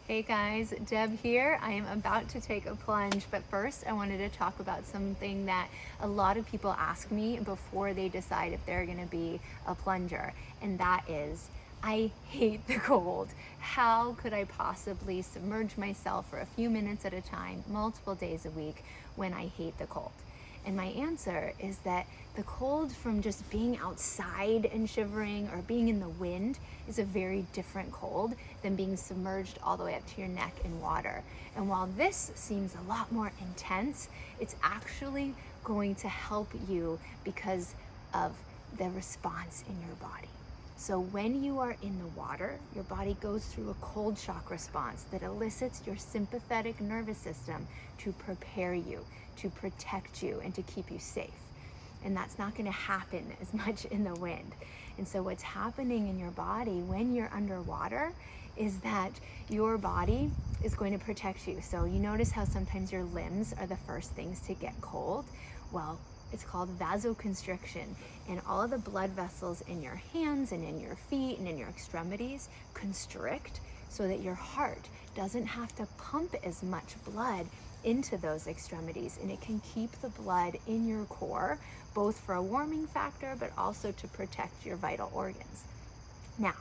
Hey guys, Deb here. I am about to take a plunge, but first I wanted to talk about something that a lot of people ask me before they decide if they're going to be a plunger, and that is, I hate the cold. How could I possibly submerge myself for a few minutes at a time, multiple days a week, when I hate the cold? And my answer is that the cold from just being outside and shivering or being in the wind is a very different cold than being submerged all the way up to your neck in water. And while this seems a lot more intense, it's actually going to help you because of the response in your body. So when you are in the water, your body goes through a cold shock response that elicits your sympathetic nervous system to prepare you, to protect you, and to keep you safe. And that's not going to happen as much in the wind. And so what's happening in your body when you're underwater is that your body is going to protect you. So you notice how sometimes your limbs are the first things to get cold? Well, it's called vasoconstriction, and all of the blood vessels in your hands and in your feet and in your extremities constrict so that your heart doesn't have to pump as much blood into those extremities, and it can keep the blood in your core, both for a warming factor but also to protect your vital organs. Now,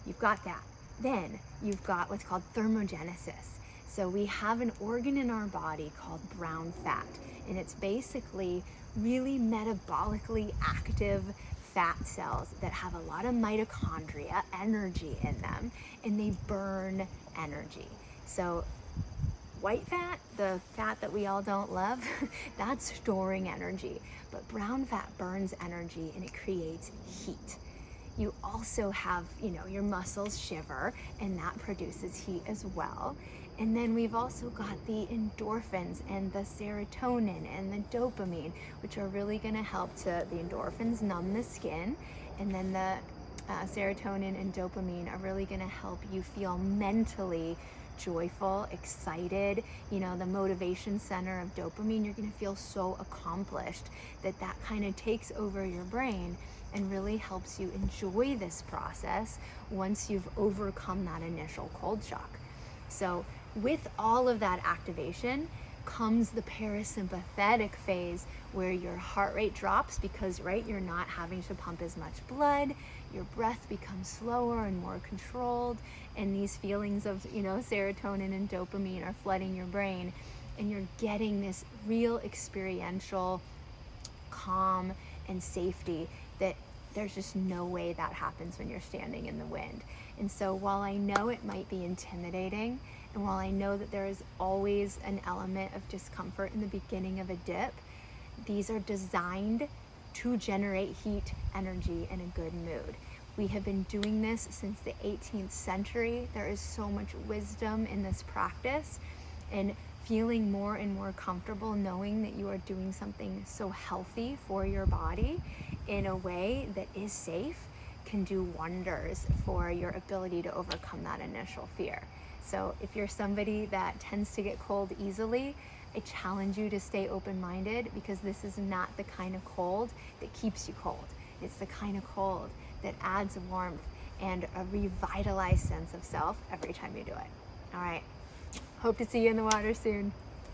you've got that. Then you've got what's called thermogenesis. So we have an organ in our body called brown fat, and it's basically really metabolically active fat cells that have a lot of mitochondria, energy in them, and they burn energy. So white fat, the fat that we all don't love, that's storing energy. But brown fat burns energy and it creates heat. You also have, your muscles shiver, and that produces heat as well. And then we've also got the endorphins and the serotonin and the dopamine, which are really going to help the endorphins numb the skin. And then the serotonin and dopamine are really going to help you feel mentally joyful, excited. The motivation center of dopamine, you're going to feel so accomplished that kind of takes over your brain and really helps you enjoy this process once you've overcome that initial cold shock. So with all of that activation comes the parasympathetic phase, where your heart rate drops because, you're not having to pump as much blood, your breath becomes slower and more controlled, and these feelings of, serotonin and dopamine are flooding your brain, and you're getting this real experiential calm and safety that there's just no way that happens when you're standing in the wind. And so while I know it might be intimidating, and while I know that there is always an element of discomfort in the beginning of a dip, these are designed to generate heat, energy, and a good mood. We have been doing this since the 18th century. There is so much wisdom in this practice, and feeling more and more comfortable knowing that you are doing something so healthy for your body in a way that is safe can do wonders for your ability to overcome that initial fear. So if you're somebody that tends to get cold easily, I challenge you to stay open-minded, because this is not the kind of cold that keeps you cold. It's the kind of cold that adds warmth and a revitalized sense of self every time you do it. All right. Hope to see you in the water soon.